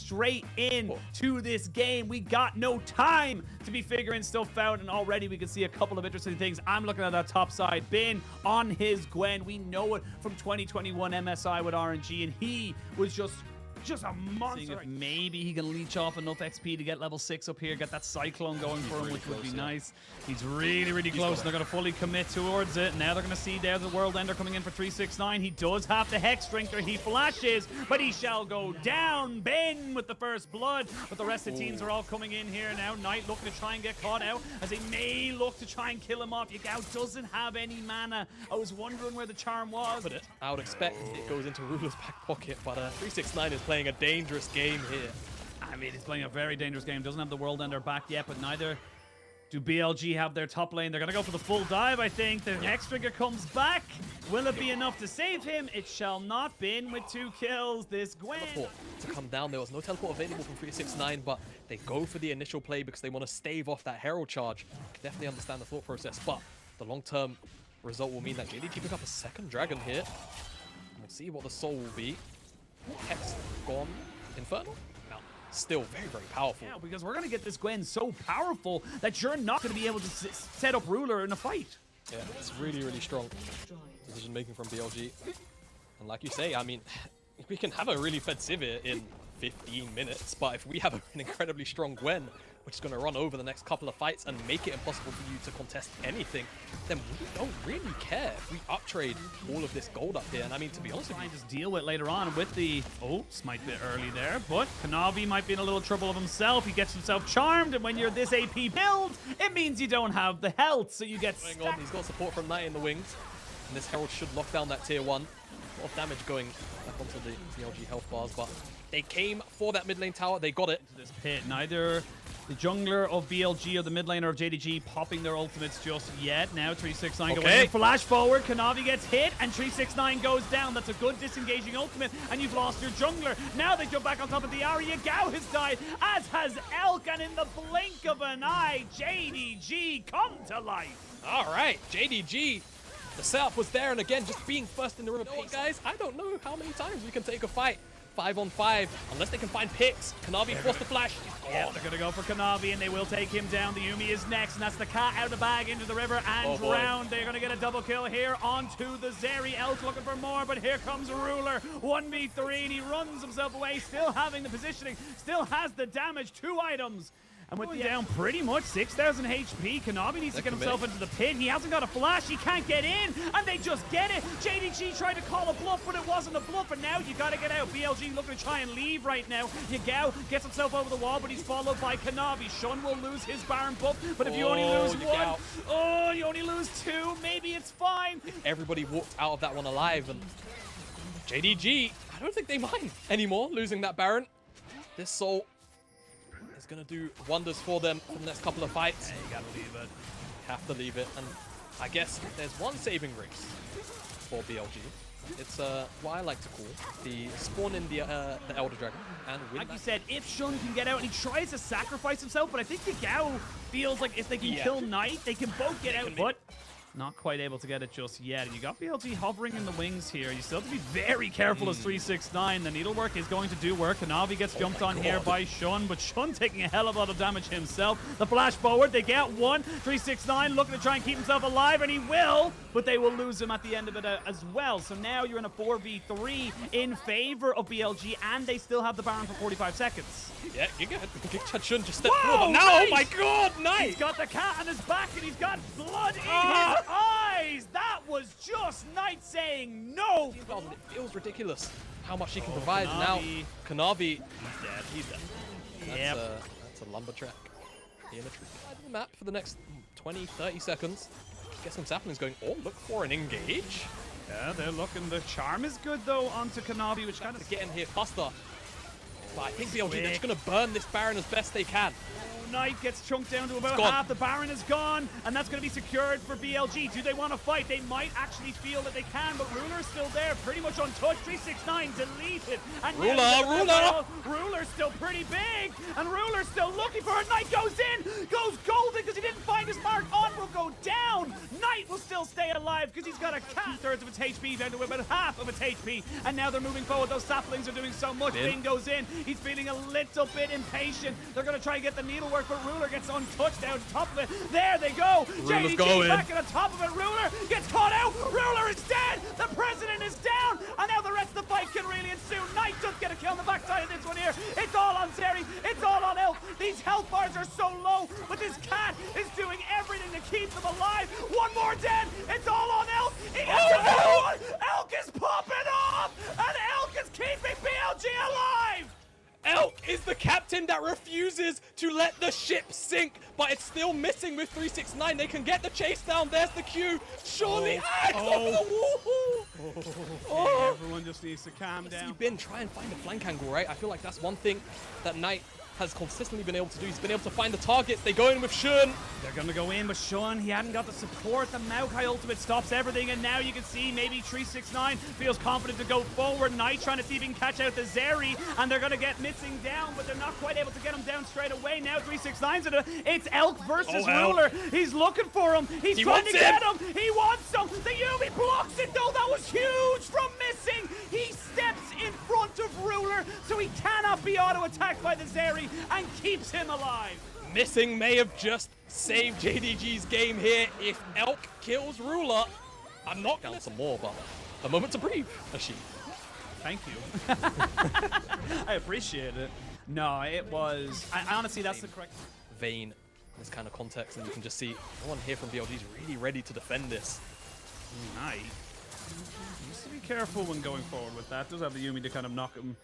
straight in to this game. We got no time to be figuring stuff out, and already we can see a couple of interesting things. I'm looking at that top side. Bin on his Gwen. We know it from 2021 MSI with RNG, and he was just a monster. Seeing if maybe he can leech off enough XP to get level 6 up here, get that Cyclone going for him, which would be nice. He's really close, and they're going to fully commit towards it. Now they're going to see there's the World Ender coming in for 369. He does have the Hex Drinker. He flashes, but he shall go down. Ben with the first blood, but the rest of the teams are all coming in here now. Knight looking to try and get caught out, as they may look to try and kill him off. Yagao doesn't have any mana. I was wondering where the charm was. But I would expect it goes into Ruler's back pocket, but 369 is playing a dangerous game here. I mean, he's playing a very dangerous game. Doesn't have the World Ender back yet, but neither do BLG have their top lane. They're going to go for the full dive, I think. The Hex Drinker comes back. Will it be enough to save him? It shall not. Bin with 2 kills. This Gwen. Teleport to come down. There was no teleport available from 369, but they go for the initial play because they want to stave off that Herald charge. I can definitely understand the thought process, but the long-term result will mean that JDG pick up a second dragon here. And we'll see what the soul will be. Hex gone. Infernal? No. Still very powerful. Yeah, because we're going to get this Gwen so powerful that you're not going to be able to set up Ruler in a fight. Yeah, it's really strong decision making from BLG. And like you say, I mean, we can have a really fed Sivir in 15 minutes, but if we have an incredibly strong Gwen, which is going to run over the next couple of fights and make it impossible for you to contest anything, then we don't really care if we uptrade all of this gold up here. And I mean, to be honest with you, just deal with later on with the... Oh, smite bit early there, but Kanavi might be in a little trouble of himself. He gets himself charmed, and when you're this AP build, it means you don't have the health, so you get he's got support from Knight in the wings, and this Herald should lock down that tier 1. A lot of damage going back onto the BLG health bars, but they came for that mid lane tower. They got it. This pit, neither the jungler of BLG or the mid laner of JDG popping their ultimates just yet. Now 369 going in, flash forward. Kanavi gets hit, and 369 goes down. That's a good disengaging ultimate, and you've lost your jungler. Now they jump back on top of the area. Gao has died, as has Elk, and in the blink of an eye, JDG come to life. All right, JDG. The setup was there, and again, just being first in the river. You know what, guys? I don't know how many times we can take a fight 5-on-5 unless they can find picks. Kanavi forced the flash. Yeah, they're going to go for Kanavi, and they will take him down. The Yumi is next, and that's the cat out of the bag into the river and drowned. They're going to get a double kill here onto the Zeri. Elk looking for more, but here comes Ruler. 1v3, and he runs himself away, still having the positioning, still has the damage. 2 items. And with down pretty much 6,000 HP, Kanavi needs to get himself into the pit. He hasn't got a flash. He can't get in, and they just get it. JDG tried to call a bluff, but it wasn't a bluff, and now you got to get out. BLG looking to try and leave right now. Yagao gets himself over the wall, but he's followed by Kanavi. Shun will lose his Baron buff, but if you only lose one, you only lose 2, maybe it's fine. If everybody walked out of that one alive, and JDG, I don't think they mind anymore losing that Baron. This soul is going to do wonders for them for the next couple of fights. Yeah, you got to leave it. Have to leave it. And I guess there's one saving grace for BLG. It's what I like to call the spawn in the Elder Dragon and win. Like you said, if Shun can get out, and he tries to sacrifice himself, but I think Yagao feels like if they can kill Knight, they can both get out. But not quite able to get it just yet. And you got BLG hovering in the wings here. You still have to be very careful as 369. The needlework is going to do work. Kanavi gets jumped on here by Shun, but Shun taking a hell of a lot of damage himself. The flash forward, they get one. 369 looking to try and keep himself alive, and he will, but they will lose him at the end of it as well. So now you're in a 4v3 in favor of BLG, and they still have the Baron for 45 seconds. Yeah, Shun just stepped forward. Now, oh my god, nice! He's got the cat on his back, and he's got blood in his eyes. That was just Knight saying no. It feels ridiculous how much he can provide. Now, Kanavi, he's dead. That's a lumber track in the tree. The map for the next 20-30 seconds. Get some saplings going. Oh, look for an engage. Yeah, they're looking. The charm is good though onto Kanavi, which kind of get in here faster. But I think BLG, they're just going to burn this Baron as best they can. Knight gets chunked down to about half. The Baron is gone, and that's going to be secured for BLG. Do they want to fight? They might actually feel that they can, but Ruler's still there, pretty much untouched. 369 deleted. And Ruler's still pretty pretty big. And Ruler's still looking for it. Knight goes in, goes golden because he didn't find his mark. On will go down. Knight will still stay alive because he's got a cat. 2/3 of its HP down to about half of its HP. And now they're moving forward. Those saplings are doing so much. Bin goes in. He's feeling a little bit impatient. They're going to try and get the needlework, but Ruler gets untouched down top of it. There they go. JDG back at the top of it. Ruler gets caught out. Ruler is dead. The president is down. And now the rest of the fight can really ensue. Knight does get a kill on the backside of this one here. It's all on Zeri. It's all on Elk. These health bars are so low, but this cat is doing everything to keep them alive. One more dead. It's all on Elk. He gets another one. Elk is popping off, and Elk is keeping BLG alive. Elk is the captain that refuses to let the ship sink, but it's still missing with 369. They can get the chase down. There's the Q. Surely axe over the wall. Everyone just needs to calm down. Bin, try and find a flank angle, right? I feel like that's one thing that Knight has consistently been able to do. He's been able to find the targets. They go in with Shun. They're going to go in, but Shun, he hadn't got the support. The Maokai ultimate stops everything, and now you can see maybe 369 feels confident to go forward. Knight trying to see if he can catch out the Zeri, and they're going to get missing down, but they're not quite able to get him down straight away. Now 369's in it. It's Elk versus Ruler. He's looking for him. He's trying to get him. He wants him. The Yuumi blocks it, though. That was huge from missing. He steps in front of Ruler, so he cannot be auto-attacked by the Zeri, and keeps him alive. Missing may have just saved JDG's game here. If Elk kills Ruler, I'm not down some more, but a moment to breathe, Ashi. Thank you. I appreciate it. No, it was... I honestly, that's the correct... Vein in this kind of context, and you can just see no one here from BLG is really ready to defend this. Knight needs to be careful when going forward with that. Does have the Yuumi to kind of knock him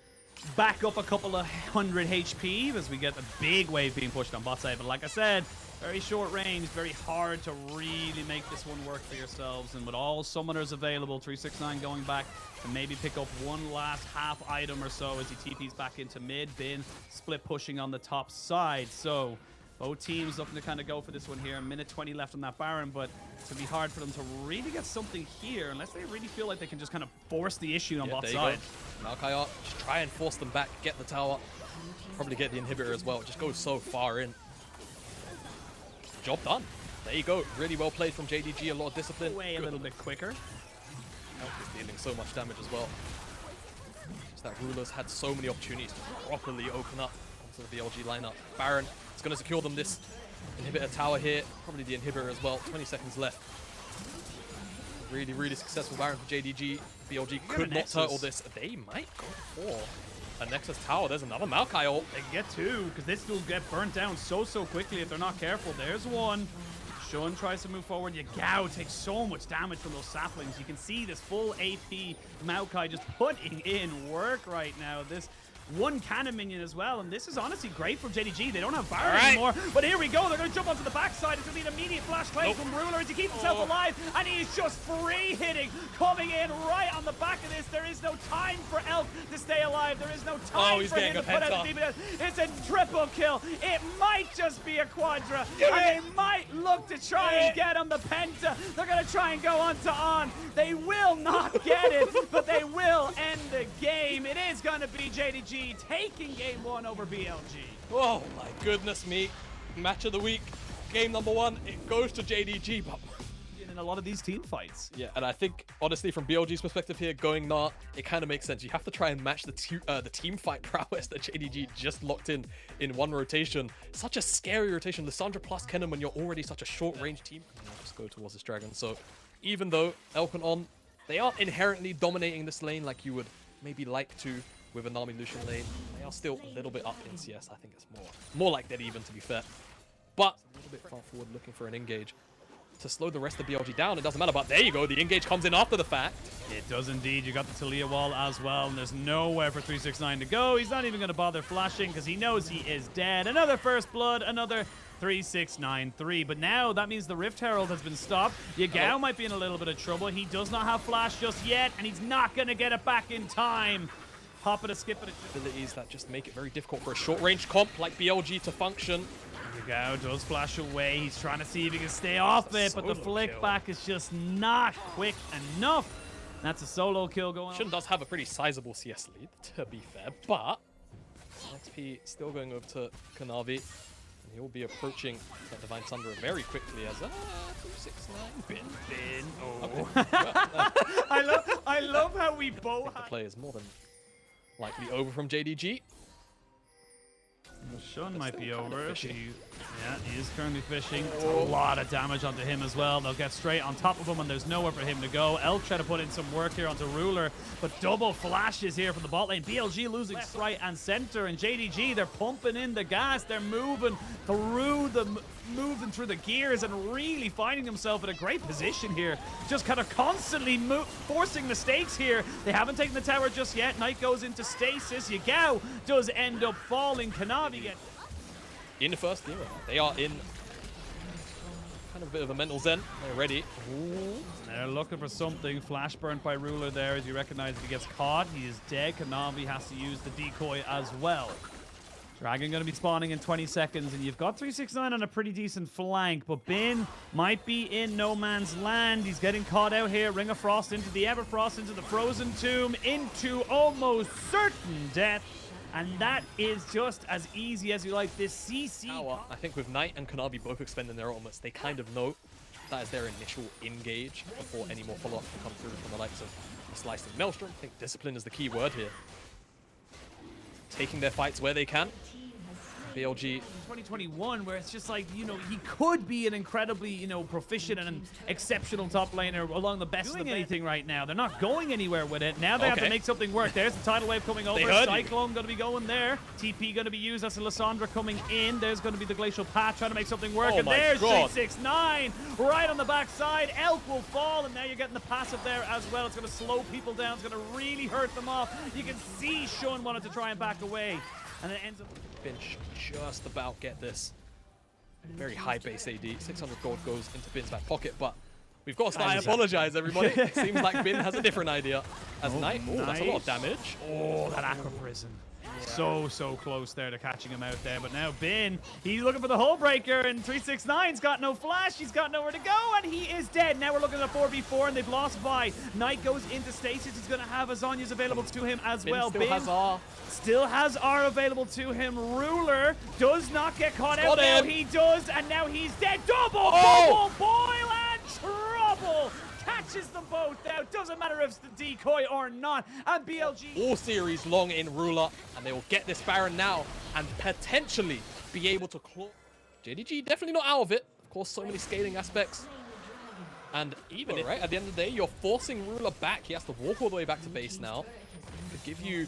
back up a couple of 100 HP as we get a big wave being pushed on bot side. But like I said, very short range, very hard to really make this one work for yourselves. And with all summoners available, 369 going back to maybe pick up one last half item or so as he TPs back into mid. Bin split pushing on the top side. So both teams looking to kind of go for this one here. A minute 20 left on that Baron, but it's going to be hard for them to really get something here unless they really feel like they can just kind of force the issue on bot side. Maokai up, just try and force them back, get the tower, probably get the inhibitor as well. It just goes so far in. Job done. There you go. Really well played from JDG, a lot of discipline. A little bit quicker. Elk is dealing so much damage as well. Just that Ruler's had so many opportunities to properly open up onto the BLG lineup. Baron is going to secure them this inhibitor tower here. Probably the inhibitor as well. 20 seconds left. Really, really successful Baron for JDG. BLG could not turtle this. They might go for a Nexus tower. There's another Maokai ult. They can get two, because this will get burnt down so quickly if they're not careful. There's one. Shun tries to move forward. Yagao takes so much damage from those saplings. You can see this full AP Maokai just putting in work right now. This one cannon minion as well, and this is honestly great for JDG. They don't have Baron anymore, but here we go. They're going to jump onto the backside. It's going to be an immediate flash play from Ruler as he keeps himself alive, and he is just free hitting, coming in right on the back of this. There is no time for Elk to stay alive. There is no time for him to put out the DPS. It's a triple kill. It might just be a quadra, and they might look to try and get him the penta. They're going to try and go on to on. They will not get it, but they will end the game. It is going to be JDG taking game one over BLG. Oh my goodness me. Match of the week. Game number one. It goes to JDG, but in a lot of these team fights. Yeah, and I think, honestly, from BLG's perspective here, going Gnar, it kind of makes sense. You have to try and match the team fight prowess that JDG just locked in one rotation. Such a scary rotation. Lissandra plus Kennen when you're already such a short-range team. I'll just go towards this dragon. So even though Elk and On, they aren't inherently dominating this lane like you would maybe like to with a Nami Lucian lane, they are still a little bit up in CS. I think it's more like that even, to be fair. But a little bit far forward looking for an engage to slow the rest of BLG down. It doesn't matter, but there you go. The engage comes in after the fact. It does indeed. You got the Talia wall as well, and there's nowhere for 369 to go. He's not even going to bother flashing because he knows he is dead. Another first blood, another 3-6-9-3. But now that means the Rift Herald has been stopped. Yagao might be in a little bit of trouble. He does not have flash just yet, and he's not going to get it back in time. Hop it, a skip it. Abilities that just make it very difficult for a short-range comp like BLG to function. Yagao does flash away. He's trying to see if he can stay off it, but the flick back is just not quick enough. That's a solo kill going on. Shun does have a pretty sizable CS lead, to be fair, but XP still going over to Kanavi. And he'll be approaching that Divine Thunder very quickly as 269. Bin. Oh. Okay. I love how we both The play is more than likely over from JDG. Well, Shun might be still kind of over. fishing. He is currently fishing. It's a lot of damage onto him as well. They'll get straight on top of him, and there's nowhere for him to go. Elk try to put in some work here onto Ruler, but double flashes here from the bot lane. BLG losing left, right, and center, and JDG, they're pumping in the gas. They're moving through the gears and really finding themselves in a great position here. Just kind of constantly forcing mistakes here. They haven't taken the tower just yet. Knight goes into stasis. Yagao does end up falling. Kanavi gets In the first era, they are in kind of a bit of a mental zen. They're ready. Ooh. They're looking for something. Flash burnt by Ruler there as you recognize he gets caught. He is dead. Kanavi has to use the decoy as well. Dragon going to be spawning in 20 seconds, and you've got 369 on a pretty decent flank, but Bin might be in no man's land. He's getting caught out here. Ring of Frost into the Everfrost, into the Frozen Tomb, into almost certain death. And that is just as easy as you like. This CC. I think with Knight and Kanavi both expending their ultimates, they kind of know that is their initial engage before any more follow-up can come through from the likes of the Sliced and Maelstrom. I think discipline is the key word here. Taking their fights where they can. BLG 2021, where it's just like, you know, he could be an incredibly, you know, proficient and an exceptional top laner along the best of anything right now. They're not going anywhere with it. Now they have to make something work. There's the tidal wave coming over. Cyclone going to be going there. TP going to be used. That's Lysandra coming in. There's going to be the Glacial Path trying to make something work. And there's 369 right on the backside. Elk will fall, and now you're getting the passive there as well. It's going to slow people down. It's going to really hurt them off. You can see Shun wanted to try and back away. And it ends up... Binch just about get this. Very high base AD. 600 gold goes into Bin's back pocket, but we've got to start. I apologize, everybody. It seems like Bin has a different idea. As Knight, that's a lot of damage. Oh, that Aqua Prison. Yeah. So close there to catching him out there. But now Bin, he's looking for the hull breaker, and 369's got no flash. He's got nowhere to go, and he is dead. Now we're looking at a 4v4, and they've lost by. Knight goes into stasis. He's going to have Azania's available to him as well. Bin has R. Still has R available to him. Ruler does not get caught out. Now he does, and now he's dead. Double boil and trouble. Catches them both out. Doesn't matter if it's the decoy or not. And BLG all series long in Ruler, and they will get this Baron now and potentially be able to claw. JDG definitely not out of it. Of course, so many scaling aspects. And even right at the end of the day, you're forcing Ruler back. He has to walk all the way back to base now. Could give you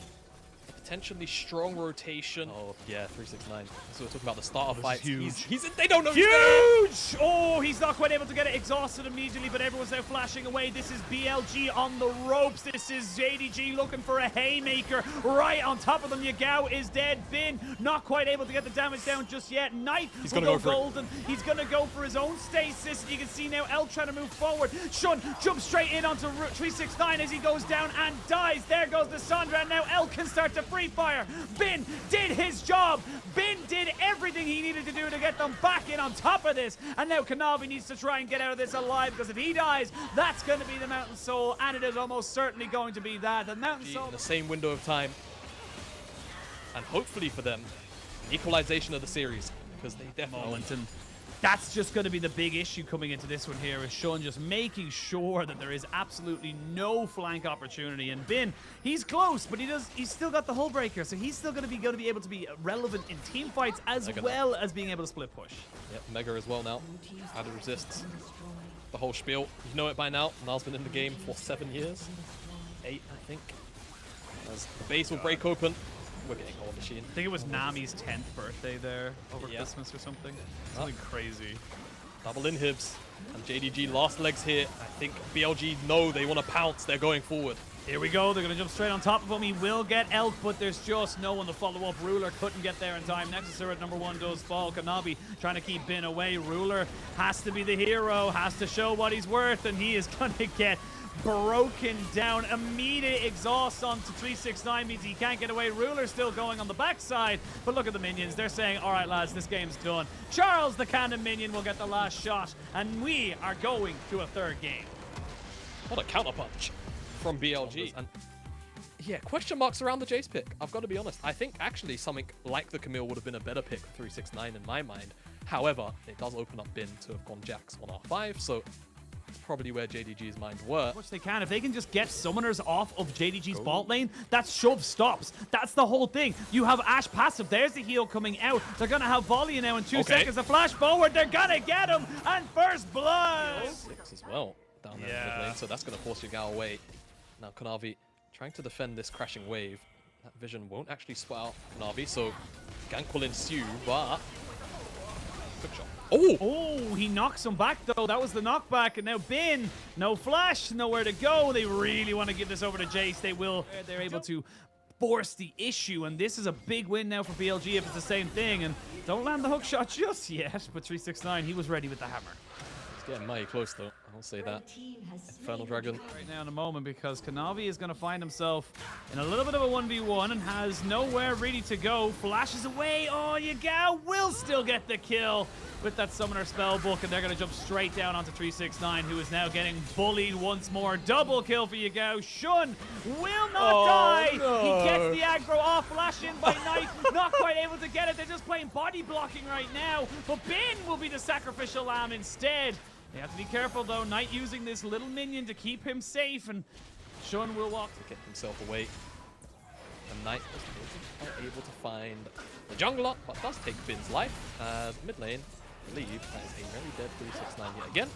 potentially strong rotation. Oh, yeah, 369. So we're talking about the start of fights. They don't know. Huge! Oh, he's not quite able to get it exhausted immediately, but everyone's now flashing away. This is BLG on the ropes. This is JDG looking for a haymaker right on top of them. Yagao is dead. Bin not quite able to get the damage down just yet. Knight will go golden. He's going to go for his own stasis. You can see now Elk trying to move forward. Shun jumps straight in onto 369 as he goes down and dies. There goes the Sandra, and now Elk can start to free fire. Bin did his job. Bin did everything he needed to do to get them back in on top of this. And now Kanavi needs to try and get out of this alive, because if he dies, that's going to be the Mountain Soul, and it is almost certainly going to be that. The Mountain Soul in the same window of time. And hopefully for them, equalization of the series, because they definitely... That's just going to be the big issue coming into this one here, is Shun just making sure that there is absolutely no flank opportunity. And Bin, he's close, but he's still got the hull breaker, so he's still going to be able to be relevant in team fights as well as being able to split push. Yep, Mega as well now. How to resist the whole spiel. You know it by now. Niall's been in the game for 7 years. 8, I think. As the base will break open. We're getting War Machine. I think it was Nami's 10th birthday there over Christmas or something. Something crazy. Double inhibs. And JDG last legs here. I think BLG know they want to pounce. They're going forward. Here we go. They're going to jump straight on top of him. He will get Elk, but there's just no one to follow up. Ruler couldn't get there in time. Nexus at number 1 does fall. Kanavi trying to keep Bin away. Ruler has to be the hero, has to show what he's worth, and he is going to get broken down. Immediate exhaust onto 369 means he can't get away. Ruler still going on the backside, but look at the minions. They're saying, all right, lads, this game's done. Charles, the cannon minion, will get the last shot, and we are going to a third game. What a counterpunch from BLG. And Yeah, question marks around the Jace pick. I've got to be honest. I think actually something like the Camille would have been a better pick for 369 in my mind. However, it does open up Bin to have gone Jax on R5, so it's probably where JDG's mind were. Which they can. If they can just get summoners off of JDG's bot lane, that shove stops. That's the whole thing. You have Ashe passive. There's the heal coming out. They're going to have volley now in 2 seconds. A flash forward. They're going to get him. And first blood. 6 as well down there in mid lane, so that's going to force Yagao away. Now Kanavi trying to defend this crashing wave. That vision won't actually spot out Kanavi, so gank will ensue, but quick shot. Oh, he knocks him back though. That was the knockback, and now Bin, no flash, nowhere to go. They really want to give this over to Jace. They will. They're able to force the issue, and this is a big win now for BLG if it's the same thing. And don't land the hook shot just yet, but 369, he was ready with the hammer. It's getting mighty close though, I'll say that. Infernal Dragon. Right now in a moment, because Kanavi is going to find himself in a little bit of a 1v1 and has nowhere really to go. Flashes away. Oh, Yagao will still get the kill with that summoner spell book, and they're going to jump straight down onto 369, who is now getting bullied once more. Double kill for Yagao. Shun will not die. No. He gets the aggro off. Flash in by Knight. Not quite able to get it. They're just playing body blocking right now, but Bin will be the sacrificial lamb instead. They have to be careful though. Knight using this little minion to keep him safe, and Shun will walk To get himself away. And Knight was not able to find the jungler, but does take Bin's life. As mid lane, I believe that is a very dead 369 yet again.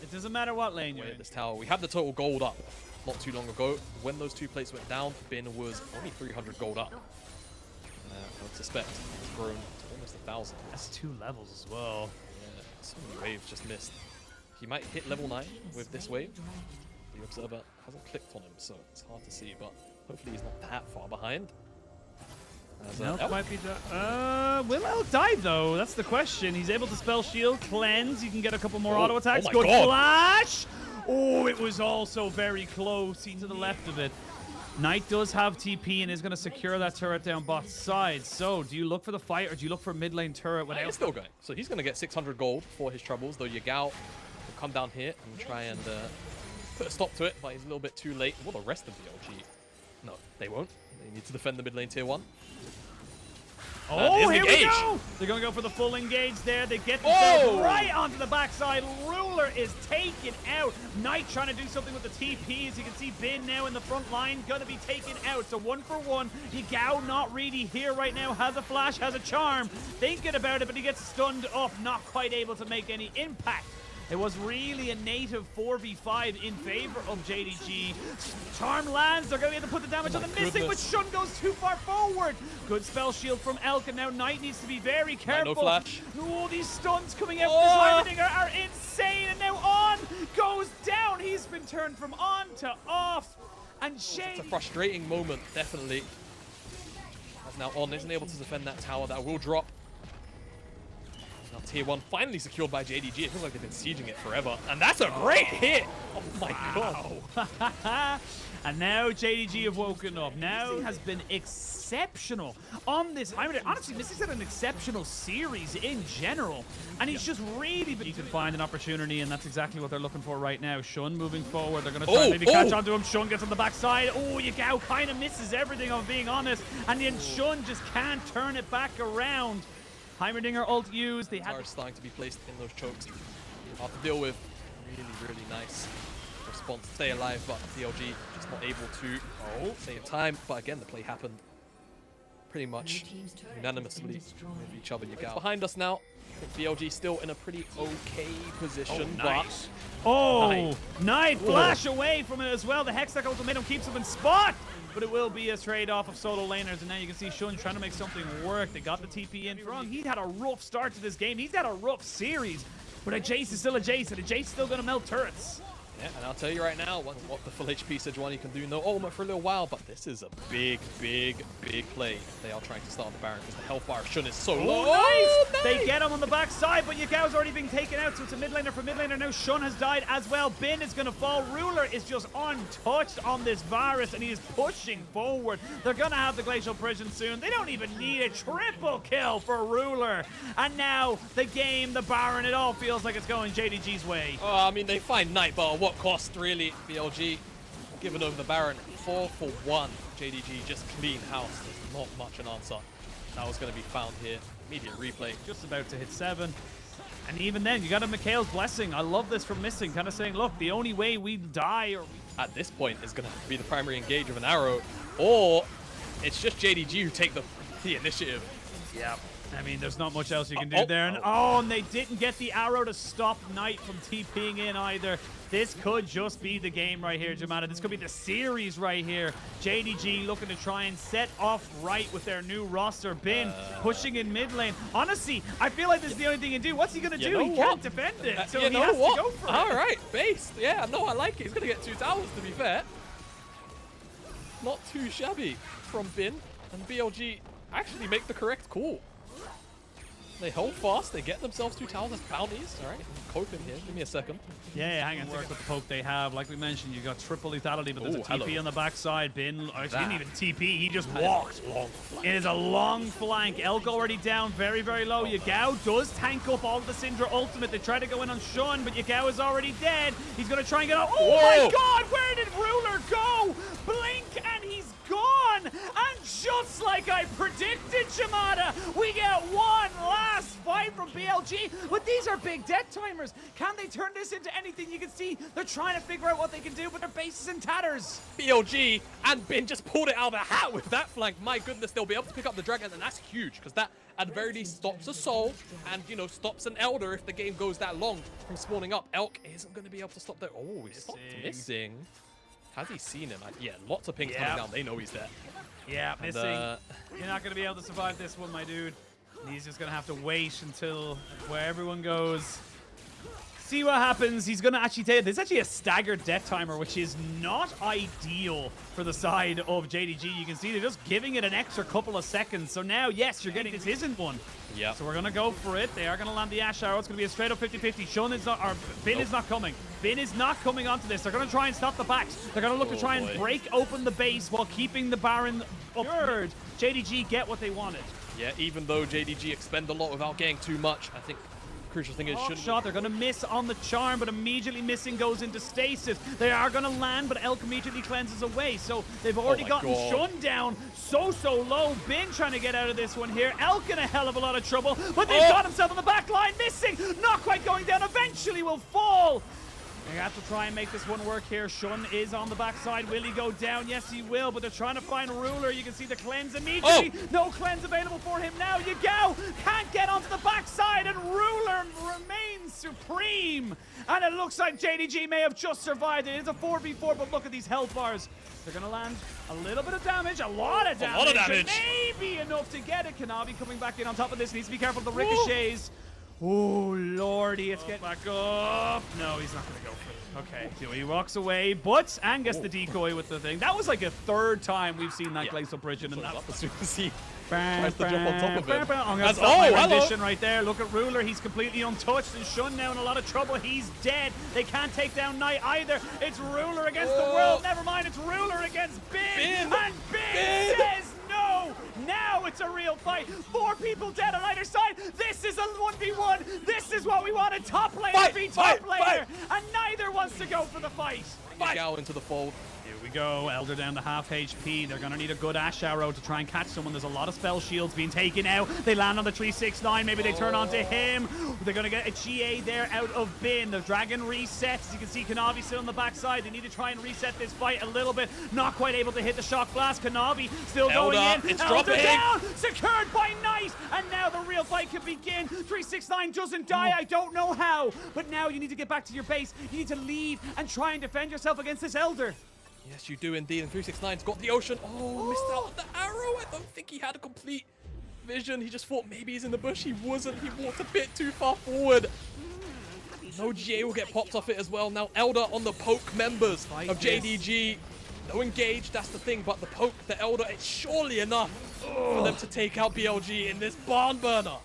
It doesn't matter what lane you're Away in. at this tower. We had the total gold up not too long ago. When those 2 plates went down, Bin was only 300 gold up. I would suspect it's grown to almost 1,000. That's 2 levels as well. Yeah, so many waves just missed. He might hit level 9 with this wave. The observer hasn't clicked on him, so it's hard to see, but hopefully he's not that far behind. As, Elk might be will Elk die though? That's the question. He's able to spell shield, cleanse. You can get a couple more auto attacks. my Good God. flash. Oh, it was also very close. He's to the left of it. Knight does have TP and is going to secure that turret down both sides. So, do you look for the fight or do you look for a mid lane turret? He's still going. So he's going to get 600 gold for his troubles, though Yagao will come down here and try and put a stop to it, but he's a little bit too late. Well, the rest of BLG, no, they won't. They need to defend the mid lane tier 1. Oh, here we engage. go! They're going to go for the full engage there. They get themselves right onto the backside. Ruler is taken out. Knight trying to do something with the TP. As you can see, Bin now in the front line, going to be taken out. So 1 for 1. Yagao not really here right now. Has a flash, has a charm. Thinking about it, but he gets stunned up. Not quite able to make any impact. It was really a native 4v5 in favor of JDG. Charm lands. They're going to be able to put the damage on the missing, but Shun goes too far forward. Good spell shield from Elk, and now Knight needs to be very careful. No flash. Oh, these stuns coming out from this Heimerdinger are insane, and now On goes down. He's been turned from on to off. And Shane. It's a frustrating moment, definitely. As now On isn't able to defend that tower. That will drop. Now tier 1 finally secured by JDG. It feels like they've been sieging it forever. And that's a great hit! Oh my god. And now JDG have woken up. Now has been exceptional on this. Honestly, Mystic's had an exceptional series in general. And he's just really been... He can find an opportunity, and that's exactly what they're looking for right now. Shun moving forward. They're going to try to maybe catch onto him. Shun gets on the backside. Oh, Yagao kind of misses everything, I'm being honest. And then Shun just can't turn it back around. Heimerdinger ult used. They had starting to be placed in those chokes. Hard to deal with. Really, really nice response to stay alive, but BLG just not able to save time. But again, the play happened pretty much unanimously with each other. Yagao behind us now. I think BLG still in a pretty okay position, nice. but Knight flash away from it as well. The Hextech ultimatum keeps him in spot. But it will be a trade-off of solo laners, and now you can see Shun trying to make something work. They got the TP in wrong. He had a rough start to this game. He's had a rough series, but a Jace is still a Jace, and a Jace is still going to melt turrets. Yeah, and I'll tell you right now, what the full HP Sejuani can do, no ultimate for a little while, but this is a big, big, big play. They are trying to start the Baron because the health bar of Shun is so low. Nice! They get him on the backside, but Yagao's already been taken out, so it's a mid laner for mid laner. Now Shun has died as well. Bin is going to fall. Ruler is just untouched on this virus, and he is pushing forward. They're going to have the Glacial Prison soon. They don't even need a triple kill for Ruler. And now the game, the Baron, it all feels like it's going JDG's way. I mean, they find Knight, but at what cost, really? BLG given over the Baron. 4 for 1. JDG just clean house. There's not much an answer. That was going to be found here. Immediate replay. Just about to hit 7. And even then, you got a Mikhail's Blessing. I love this from Missing, kind of saying, look, the only way we die or we... At this point, is going to be the primary engage of an arrow, or it's just JDG who take the initiative. Yeah. I mean, there's not much else you can do there. And they didn't get the arrow to stop Knight from TPing in either. This could just be the game right here, Jamada. This could be the series right here. JDG looking to try and set off right with their new roster. Bin pushing in mid lane. Honestly, I feel like this is the only thing he can do. What's he going to do? He can't defend it. So he has to go for it. All right, base. Yeah, no, I like it. He's going to get 2 towers, to be fair. Not too shabby from Bin. And BLG actually make the correct call. They hold fast, they get themselves 2 towers as bounties. All right, coping here. Give me a second. Yeah, hang on. Work with the poke they have. Like we mentioned, you got triple lethality, but there's a TP on the backside. Bin, he didn't even TP, he just walked. It is a long flank. Elk already down, very, very low. Yagao does tank up all of the Syndra ultimate. They try to go in on Shun, but Yagao is already dead. He's going to try and get out. Oh my god, where did Ruler go? Blink, and he's gone. And just like I predicted, Shimada, we get one last fight from BLG. But these are big death timers. Can they turn this into anything? You can see they're trying to figure out what they can do, but their base is in tatters. BLG and Bin just pulled it out of the hat with that flank. My goodness, they'll be able to pick up the dragon, and that's huge because that at the very least stops a soul and, you know, stops an Elder if the game goes that long from spawning up. Elk isn't going to be able to stop that. Oh, he stopped missing. Has he seen him? Yeah, lots of pings coming down. They know he's there. Yeah, Missing. You're not going to be able to survive this one, my dude. He's just going to have to wait until where everyone goes. See what happens. He's going to actually take it. There's actually a staggered death timer, which is not ideal for the side of JDG. You can see they're just giving it an extra couple of seconds. So now, yes, you're getting this isn't one. Yeah. So we're going to go for it. They are going to land the Ash Arrow. It's going to be a straight up 50-50. Shun is not, or Bin is not coming. Bin is not coming onto this. They're going to try and stop the backs. They're going to look to try and break open the base while keeping the Baron up. JDG get what they wanted. Yeah, even though JDG expend a lot without getting too much, I think crucial thing is shot. They're going to miss on the charm, but immediately Missing goes into stasis. They are going to land, but Elk immediately cleanses away. So they've already gotten Shun down so low. Bin trying to get out of this one here. Elk in a hell of a lot of trouble, but they've got himself on the back line. Missing, not quite going down. Eventually will fall. They have to try and make this one work here. Shun is on the backside. Will he go down? Yes, he will, but they're trying to find Ruler. You can see the cleanse immediately. No cleanse available for him now. Yagao can't get onto the backside, and Ruler remains supreme. And it looks like JDG may have just survived. It is a 4v4, but look at these health bars. They're going to land a little bit of damage, a lot of damage. Maybe enough to get it. Kanavi coming back in on top of this. Needs to be careful of the ricochets. Oh, lordy, it's getting back up. No, he's not going to go for it. Okay, so he walks away, but and gets the decoy with the thing. That was like a 3rd time we've seen that Glacial Bridge, and that's as soon as he tries to jump on top of it. I'm going to stop my rendition right there. Look at Ruler. He's completely untouched, and Shun now in a lot of trouble. He's dead. They can't take down Knight either. It's Ruler against the world. Never mind, it's Ruler against Bin. And Bin says no. Now it's a real fight. 4 people dead on either side. This is a 1v1. This is what we wanted. Top laner beat top laner. And neither wants to go for the fight. Go into the fold. Here we go. Elder down to half HP. They're going to need a good Ash Arrow to try and catch someone. There's a lot of spell shields being taken out. They land on the 369. Maybe they turn onto him. They're going to get a GA there out of Bin. The dragon resets. You can see Kanavi still on the backside. They need to try and reset this fight a little bit. Not quite able to hit the shock blast. Kanavi still going in. It's Elder down. Secured by Knight. And now the real fight can begin. 369 doesn't die. I don't know how. But now you need to get back to your base. You need to leave and try and defend yourself against this Elder. Yes, you do indeed. And 369's got the ocean. Oh, missed out on the arrow. I don't think he had a complete vision. He just thought maybe he's in the bush. He wasn't. He walked a bit too far forward. No GA will get popped off it as well. Now Elder on the poke members of JDG. No engage, that's the thing. But the poke, the Elder, it's surely enough for them to take out BLG in this barn burner.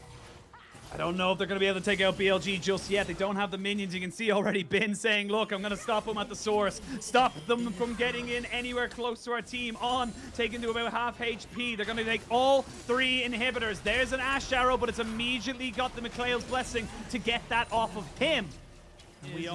I don't know if they're going to be able to take out BLG just yet. They don't have the minions. You can see already Bin saying, look, I'm going to stop them at the source. Stop them from getting in anywhere close to our team. On, taken to about half HP. They're going to take all 3 inhibitors. There's an Ash Arrow, but it's immediately got the Mikhail's Blessing to get that off of him.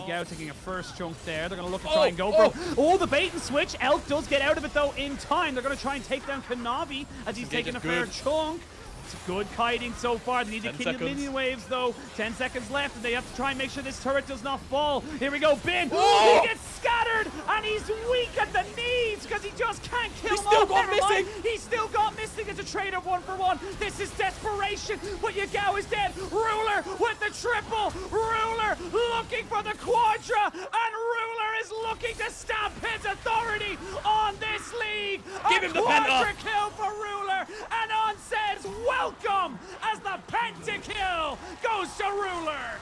Gao taking a first chunk there. They're going to look to try and go for the bait and switch. Elk does get out of it, though, in time. They're going to try and take down Kanavi as he's taking a fair chunk. It's good kiting so far. They need to kill the minion waves, though. 10 seconds left, and they have to try and make sure this turret does not fall. Here we go, Bin. He gets scattered, and he's weak at the knees because he just can't kill him. He still got missing. He still got missing. It's a trade of 1-for-1. This is desperation, but Yagao is dead. Ruler with the triple. Ruler looking for the quadra, and Ruler is looking to stamp his authority on this league. Give him the penta. Kill for Ruler, and On says welcome as the pentakill goes to Ruler.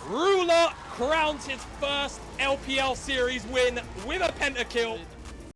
Ruler crowns his first LPL series win with a pentakill.